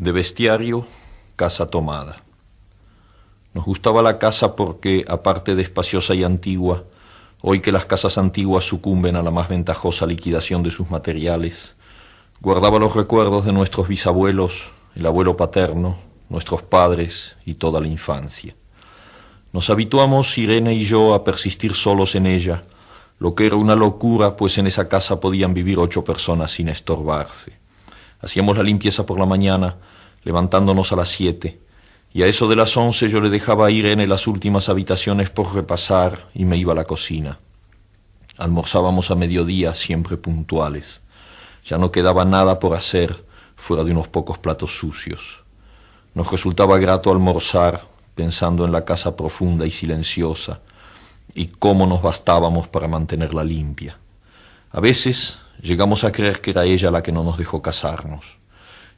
De bestiario, casa tomada. Nos gustaba la casa porque, aparte de espaciosa y antigua, hoy que las casas antiguas sucumben a la más ventajosa liquidación de sus materiales, guardaba los recuerdos de nuestros bisabuelos, el abuelo paterno, nuestros padres y toda la infancia. Nos habituamos, Irene y yo, a persistir solos en ella, lo que era una locura, pues en esa casa podían vivir 8 personas sin estorbarse. Hacíamos la limpieza por la mañana, levantándonos a las 7, y a eso de las 11 yo le dejaba a Irene las últimas habitaciones por repasar y me iba a la cocina. Almorzábamos a mediodía, siempre puntuales. Ya no quedaba nada por hacer, fuera de unos pocos platos sucios. Nos resultaba grato almorzar, pensando en la casa profunda y silenciosa, y cómo nos bastábamos para mantenerla limpia. A veces llegamos a creer que era ella la que no nos dejó casarnos.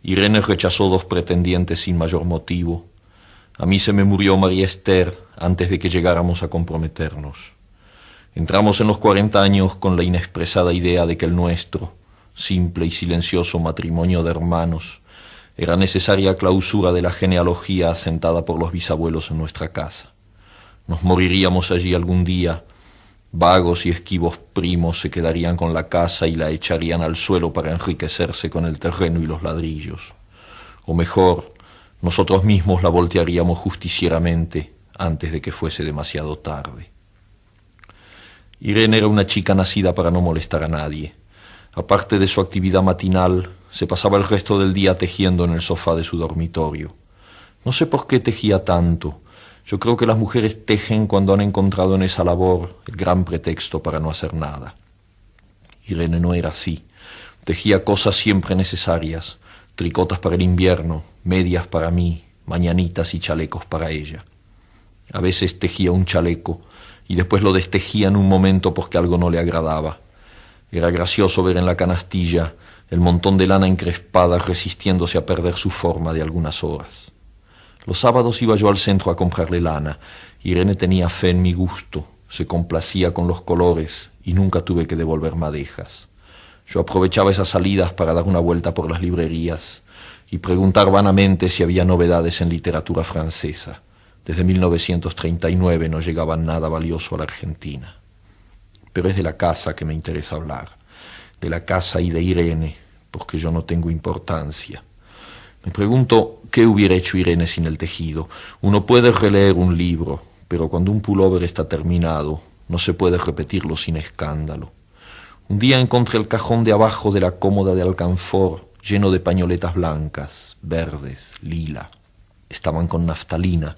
Irene rechazó 2 pretendientes sin mayor motivo. A mí se me murió María Esther antes de que llegáramos a comprometernos. Entramos en los 40 años con la inexpresada idea de que el nuestro, simple y silencioso matrimonio de hermanos, era necesaria clausura de la genealogía asentada por los bisabuelos en nuestra casa. Nos moriríamos allí algún día. Vagos y esquivos primos se quedarían con la casa y la echarían al suelo para enriquecerse con el terreno y los ladrillos. O mejor, nosotros mismos la voltearíamos justicieramente antes de que fuese demasiado tarde. Irene era una chica nacida para no molestar a nadie. Aparte de su actividad matinal, se pasaba el resto del día tejiendo en el sofá de su dormitorio. No sé por qué tejía tanto. Yo creo que las mujeres tejen cuando han encontrado en esa labor el gran pretexto para no hacer nada. Irene no era así. Tejía cosas siempre necesarias, tricotas para el invierno, medias para mí, mañanitas y chalecos para ella. A veces tejía un chaleco y después lo destejía en un momento porque algo no le agradaba. Era gracioso ver en la canastilla el montón de lana encrespada resistiéndose a perder su forma de algunas horas. Los sábados iba yo al centro a comprarle lana. Irene tenía fe en mi gusto, se complacía con los colores y nunca tuve que devolver madejas. Yo aprovechaba esas salidas para dar una vuelta por las librerías y preguntar vanamente si había novedades en literatura francesa. Desde 1939 no llegaba nada valioso a la Argentina. Pero es de la casa que me interesa hablar, de la casa y de Irene, porque yo no tengo importancia. Me pregunto qué hubiera hecho Irene sin el tejido. Uno puede releer un libro, pero cuando un pullover está terminado, no se puede repetirlo sin escándalo. Un día encontré el cajón de abajo de la cómoda de alcanfor lleno de pañoletas blancas, verdes, lila. Estaban con naftalina,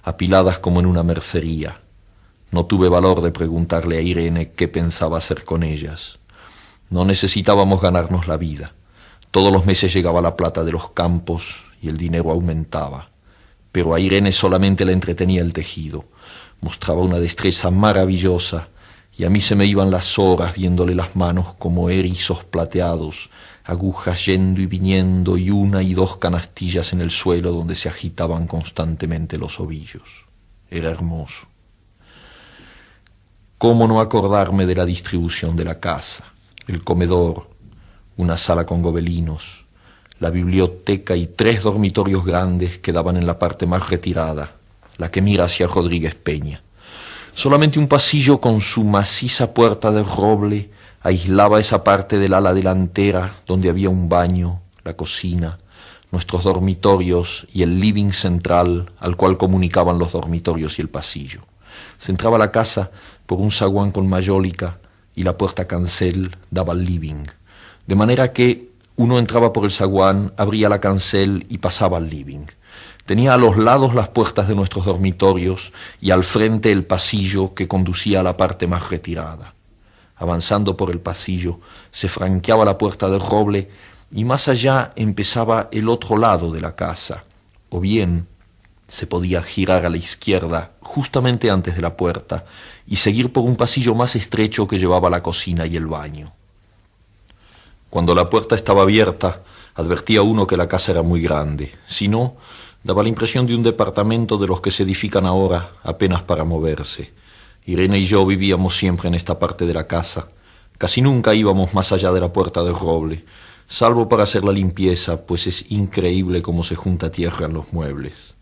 apiladas como en una mercería. No tuve valor de preguntarle a Irene qué pensaba hacer con ellas. No necesitábamos ganarnos la vida. Todos los meses llegaba la plata de los campos y el dinero aumentaba. Pero a Irene solamente le entretenía el tejido. Mostraba una destreza maravillosa y a mí se me iban las horas viéndole las manos como erizos plateados, agujas yendo y viniendo y 1 y 2 canastillas en el suelo donde se agitaban constantemente los ovillos. Era hermoso. ¿Cómo no acordarme de la distribución de la casa? El comedor, una sala con gobelinos, la biblioteca y 3 dormitorios grandes que daban en la parte más retirada, la que mira hacia Rodríguez Peña. Solamente un pasillo con su maciza puerta de roble aislaba esa parte del ala delantera donde había un baño, la cocina, nuestros dormitorios y el living central al cual comunicaban los dormitorios y el pasillo. Se entraba a la casa por un zaguán con mayólica y la puerta cancel daba al living. De manera que uno entraba por el zaguán, abría la cancel y pasaba al living. Tenía a los lados las puertas de nuestros dormitorios y al frente el pasillo que conducía a la parte más retirada. Avanzando por el pasillo, se franqueaba la puerta de roble y más allá empezaba el otro lado de la casa, o bien se podía girar a la izquierda justamente antes de la puerta y seguir por un pasillo más estrecho que llevaba a la cocina y el baño. Cuando la puerta estaba abierta, advertía uno que la casa era muy grande. Si no, daba la impresión de un departamento de los que se edifican ahora apenas para moverse. Irene y yo vivíamos siempre en esta parte de la casa. Casi nunca íbamos más allá de la puerta de roble. salvo para hacer la limpieza, pues es increíble cómo se junta tierra en los muebles.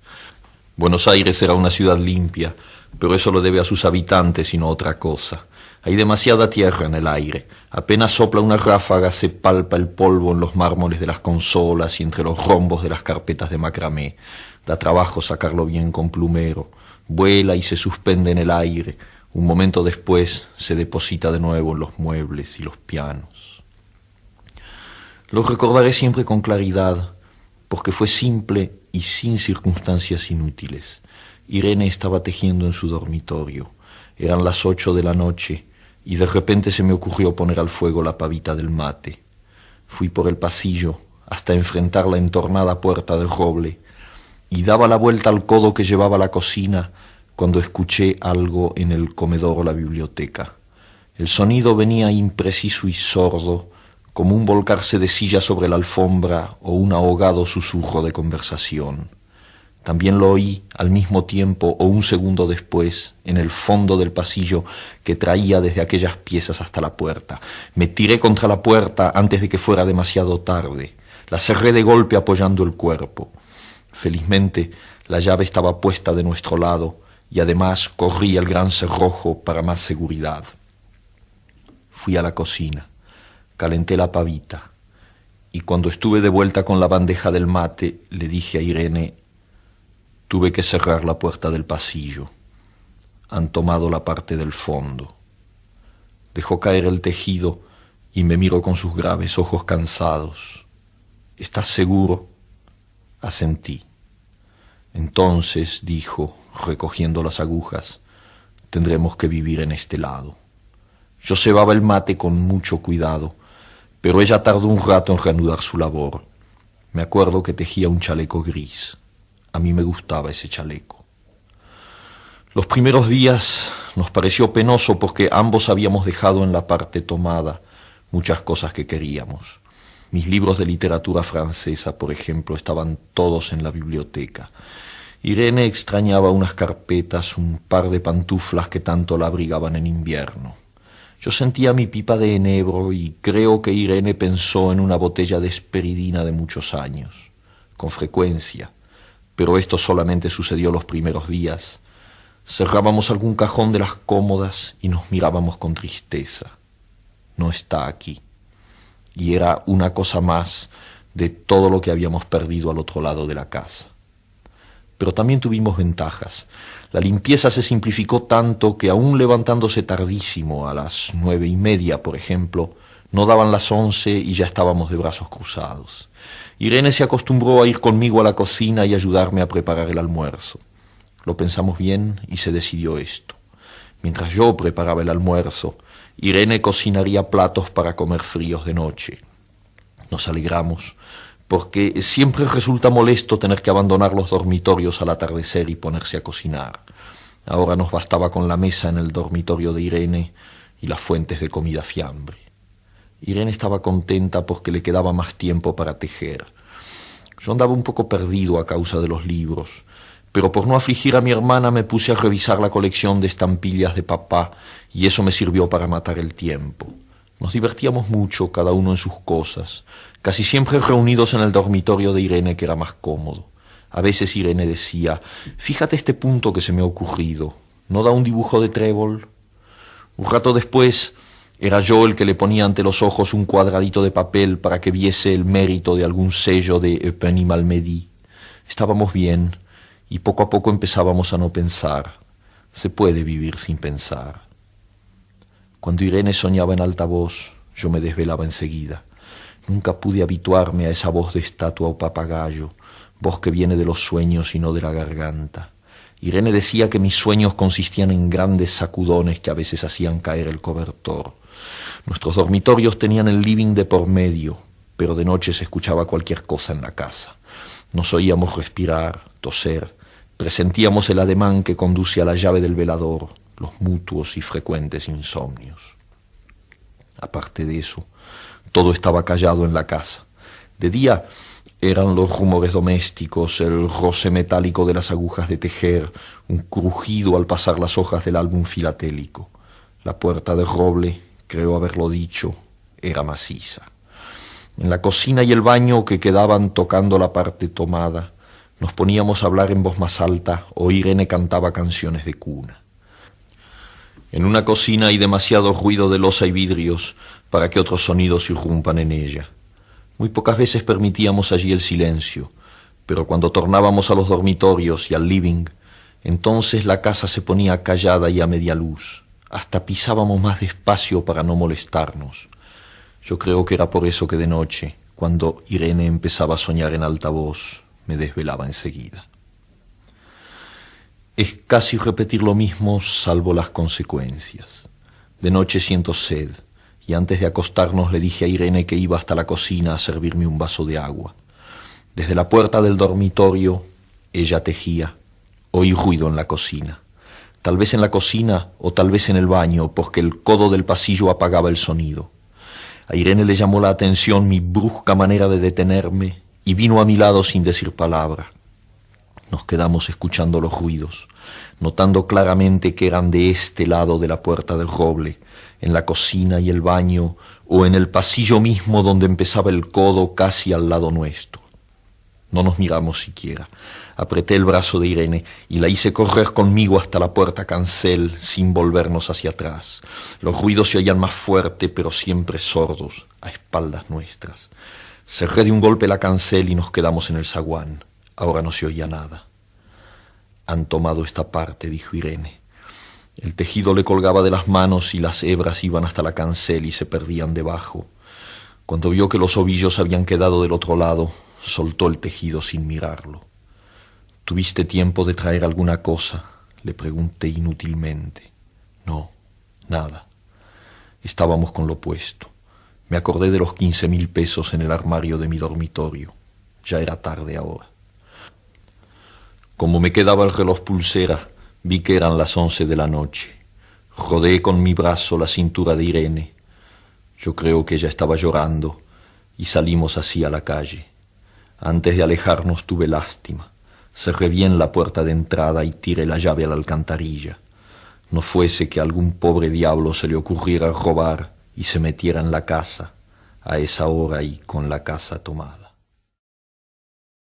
Buenos Aires era una ciudad limpia, pero eso lo debe a sus habitantes y no a otra cosa. Hay demasiada tierra en el aire. Apenas sopla una ráfaga, se palpa el polvo en los mármoles de las consolas y entre los rombos de las carpetas de macramé. Da trabajo sacarlo bien con plumero. Vuela y se suspende en el aire. Un momento después se deposita de nuevo en los muebles y los pianos. Lo recordaré siempre con claridad, porque fue simple y sin circunstancias inútiles. Irene estaba tejiendo en su dormitorio. Eran las 8 de la noche y de repente se me ocurrió poner al fuego la pavita del mate. Fui por el pasillo hasta enfrentar la entornada puerta de roble y daba la vuelta al codo que llevaba a la cocina cuando escuché algo en el comedor o la biblioteca. El sonido venía impreciso y sordo, como un volcarse de silla sobre la alfombra o un ahogado susurro de conversación. También lo oí al mismo tiempo o un segundo después en el fondo del pasillo que traía desde aquellas piezas hasta la puerta. Me tiré contra la puerta antes de que fuera demasiado tarde. La cerré de golpe apoyando el cuerpo. Felizmente la llave estaba puesta de nuestro lado y además corrí el gran cerrojo para más seguridad. Fui a la cocina, calenté la pavita y cuando estuve de vuelta con la bandeja del mate le dije a Irene: tuve que cerrar la puerta del pasillo. Han tomado la parte del fondo. Dejó caer el tejido y me miró con sus graves ojos cansados. ¿Estás seguro? Asentí. Entonces, dijo, recogiendo las agujas, tendremos que vivir en este lado. Yo cebaba el mate con mucho cuidado, pero ella tardó un rato en reanudar su labor. Me acuerdo que tejía un chaleco gris. A mí me gustaba ese chaleco. Los primeros días nos pareció penoso porque ambos habíamos dejado en la parte tomada muchas cosas que queríamos. Mis libros de literatura francesa, por ejemplo, estaban todos en la biblioteca. Irene extrañaba unas carpetas, un par de pantuflas que tanto la abrigaban en invierno. Yo sentía mi pipa de enebro y creo que Irene pensó en una botella de esperidina de muchos años. Con frecuencia, pero esto solamente sucedió los primeros días. Cerrábamos algún cajón de las cómodas y nos mirábamos con tristeza. No está aquí. Y era una cosa más de todo lo que habíamos perdido al otro lado de la casa. Pero también tuvimos ventajas. La limpieza se simplificó tanto que aún levantándose tardísimo, a las 9:30, por ejemplo, no daban las 11 y ya estábamos de brazos cruzados. Irene se acostumbró a ir conmigo a la cocina y ayudarme a preparar el almuerzo. Lo pensamos bien y se decidió esto. Mientras yo preparaba el almuerzo, Irene cocinaría platos para comer fríos de noche. Nos alegramos, porque siempre resulta molesto tener que abandonar los dormitorios al atardecer y ponerse a cocinar. Ahora nos bastaba con la mesa en el dormitorio de Irene y las fuentes de comida fiambre. Irene estaba contenta porque le quedaba más tiempo para tejer. Yo andaba un poco perdido a causa de los libros, pero por no afligir a mi hermana me puse a revisar la colección de estampillas de papá y eso me sirvió para matar el tiempo. Nos divertíamos mucho, cada uno en sus cosas, casi siempre reunidos en el dormitorio de Irene, que era más cómodo. A veces Irene decía: fíjate este punto que se me ha ocurrido, ¿no da un dibujo de trébol? Un rato después era yo el que le ponía ante los ojos un cuadradito de papel para que viese el mérito de algún sello de Eupen Malmedy. Estábamos bien y poco a poco empezábamos a no pensar. Se puede vivir sin pensar. Cuando Irene soñaba en alta voz, yo me desvelaba enseguida. Nunca pude habituarme a esa voz de estatua o papagayo, voz que viene de los sueños y no de la garganta. Irene decía que mis sueños consistían en grandes sacudones que a veces hacían caer el cobertor. Nuestros dormitorios tenían el living de por medio, pero de noche se escuchaba cualquier cosa en la casa. Nos oíamos respirar, toser, presentíamos el ademán que conduce a la llave del velador, los mutuos y frecuentes insomnios. Aparte de eso, todo estaba callado en la casa. De día eran los rumores domésticos, el roce metálico de las agujas de tejer, un crujido al pasar las hojas del álbum filatélico. La puerta de roble, creo haberlo dicho, era maciza. En la cocina y el baño que quedaban tocando la parte tomada, nos poníamos a hablar en voz más alta o Irene cantaba canciones de cuna. En una cocina hay demasiado ruido de loza y vidrios para que otros sonidos irrumpan en ella. Muy pocas veces permitíamos allí el silencio, pero cuando tornábamos a los dormitorios y al living, entonces la casa se ponía callada y a media luz. Hasta pisábamos más despacio para no molestarnos. Yo creo que era por eso que de noche, cuando Irene empezaba a soñar en alta voz, me desvelaba enseguida. Es casi repetir lo mismo, salvo las consecuencias. De noche siento sed, y antes de acostarnos le dije a Irene que iba hasta la cocina a servirme un vaso de agua. Desde la puerta del dormitorio, ella tejía. Oí ruido en la cocina. Tal vez en la cocina o tal vez en el baño, porque el codo del pasillo apagaba el sonido. A Irene le llamó la atención mi brusca manera de detenerme y vino a mi lado sin decir palabra. Nos quedamos escuchando los ruidos, notando claramente que eran de este lado de la puerta del roble, en la cocina y el baño, o en el pasillo mismo donde empezaba el codo casi al lado nuestro. No nos miramos siquiera. Apreté el brazo de Irene y la hice correr conmigo hasta la puerta cancel sin volvernos hacia atrás. Los ruidos se oían más fuerte, pero siempre sordos, a espaldas nuestras. Cerré de un golpe la cancel y nos quedamos en el zaguán. Ahora no se oía nada. Han tomado esta parte, dijo Irene. El tejido le colgaba de las manos y las hebras iban hasta la cancel y se perdían debajo. Cuando vio que los ovillos habían quedado del otro lado, soltó el tejido sin mirarlo. ¿Tuviste tiempo de traer alguna cosa?, le pregunté inútilmente. No, nada. Estábamos con lo puesto. Me acordé de los 15.000 pesos en el armario de mi dormitorio. Ya era tarde ahora. Como me quedaba el reloj pulsera, vi que eran las 11 de la noche. Rodeé con mi brazo la cintura de Irene. Yo creo que ella estaba llorando y salimos así a la calle. Antes de alejarnos tuve lástima. Cerré bien la puerta de entrada y tiré la llave a la alcantarilla. No fuese que a algún pobre diablo se le ocurriera robar y se metiera en la casa a esa hora y con la casa tomada.